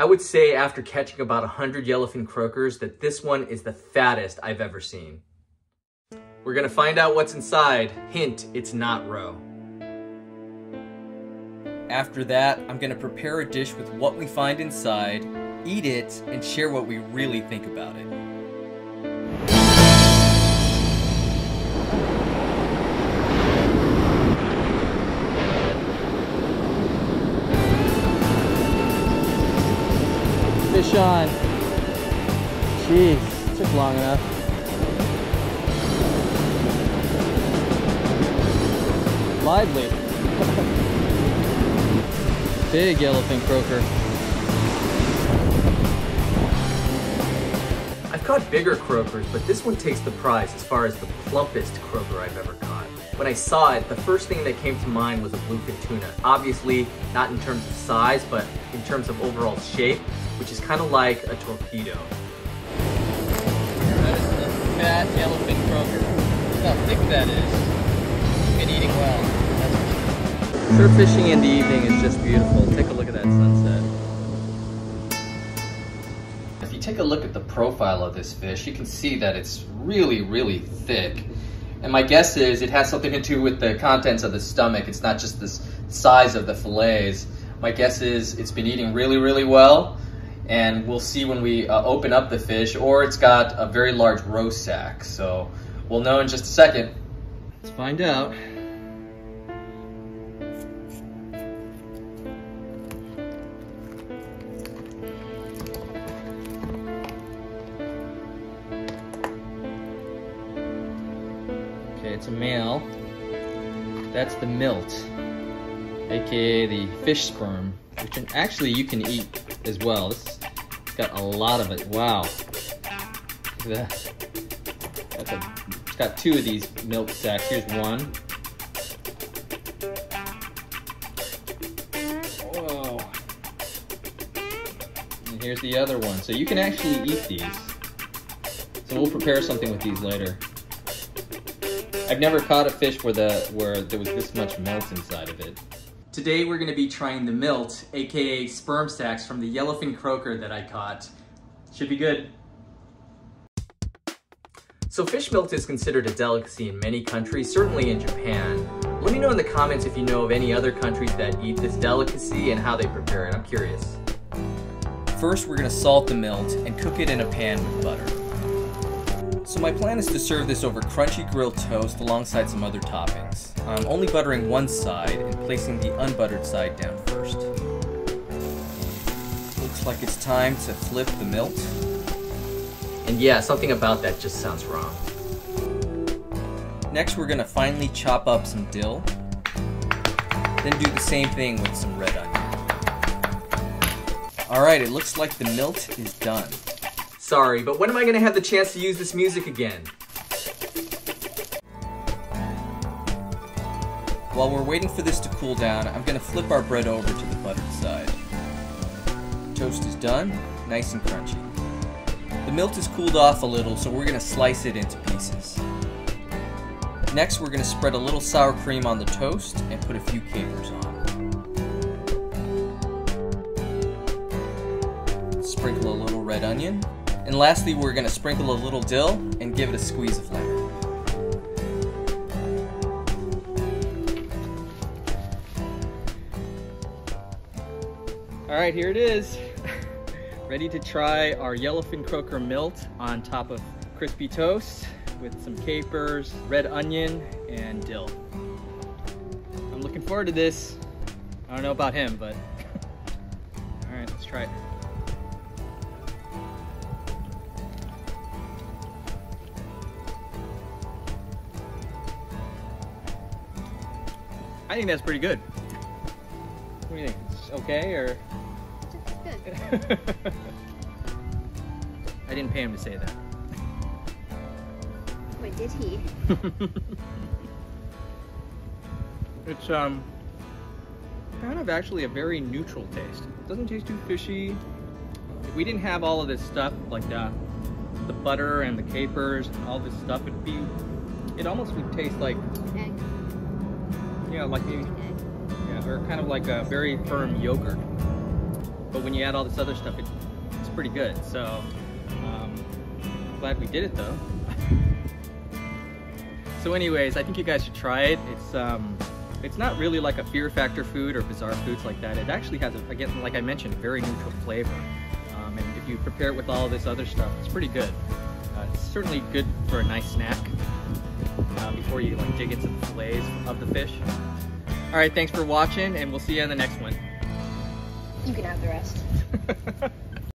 I would say after catching about 100 yellowfin croakers that this one is the fattest I've ever seen. We're gonna find out what's inside. Hint, it's not roe. After that, I'm gonna prepare a dish with what we find inside, eat it, and share what we really think about it. Fish on. Jeez, took long enough. Lively. Big yellowfin croaker. I've caught bigger croakers, but this one takes the prize as far as the plumpest croaker I've ever caught. When I saw it, the first thing that came to mind was a bluefin tuna. Obviously, not in terms of size, but in terms of overall shape, which is kind of like a torpedo. That is the fat yellowfin croaker. Look how thick that is. You've been eating well, that's for sure. Surfishing in the evening is just beautiful. Take a look at that sunset. If you take a look at the profile of this fish, you can see that it's really, really thick. And my guess is it has something to do with the contents of the stomach. It's not just the size of the fillets. My guess is it's been eating really, really well. And we'll see when we open up the fish, or it's got a very large roe sac. So we'll know in just a second. Let's find out. Okay, it's a male. That's the milt, aka the fish sperm, which actually you can eat as well. It's got a lot of it. Wow. Look at that. It's got two of these milk sacs. Here's one. Whoa. And here's the other one. So you can actually eat these. So we'll prepare something with these later. I've never caught a fish where there was this much milt inside of it. Today we're going to be trying the milt, aka sperm sacs from the yellowfin croaker that I caught. Should be good. So fish milt is considered a delicacy in many countries, certainly in Japan. Let me know in the comments if you know of any other countries that eat this delicacy and how they prepare it. I'm curious. First we're going to salt the milt and cook it in a pan with butter. So my plan is to serve this over crunchy grilled toast alongside some other toppings. I'm only buttering one side and placing the unbuttered side down first. Looks like it's time to flip the milt. And yeah, something about that just sounds wrong. Next we're gonna finely chop up some dill. Then do the same thing with some red onion. Alright, it looks like the milt is done. Sorry, but when am I gonna have the chance to use this music again? While we're waiting for this to cool down, I'm gonna flip our bread over to the buttered side. Toast is done, nice and crunchy. The milt is cooled off a little, so we're gonna slice it into pieces. Next, we're gonna spread a little sour cream on the toast and put a few capers on. Sprinkle a little red onion. And lastly, we're gonna sprinkle a little dill and give it a squeeze of lemon. All right, here it is. Ready to try our yellowfin croaker milt on top of crispy toast with some capers, red onion, and dill. I'm looking forward to this. I don't know about him, but all right, let's try it. I think that's pretty good. What do you think? It's okay, or? It's good. I didn't pay him to say that. Wait, did he? It's kind of actually a very neutral taste. It doesn't taste too fishy. If we didn't have all of this stuff, like the butter and the capers and all this stuff, it almost would taste like Egg. Yeah, like maybe, yeah, or kind of like a very firm yogurt. but when you add all this other stuff, it's pretty good. So glad we did it though. So anyways, I think you guys should try it. It's not really like a fear factor food or bizarre foods like that. It actually has, again, like I mentioned, very neutral flavor. And if you prepare it with all this other stuff, it's pretty good. It's certainly good for a nice snack before you like dig into the fillets of the fish. All right, thanks for watching, and we'll see you on the next one. You can have the rest.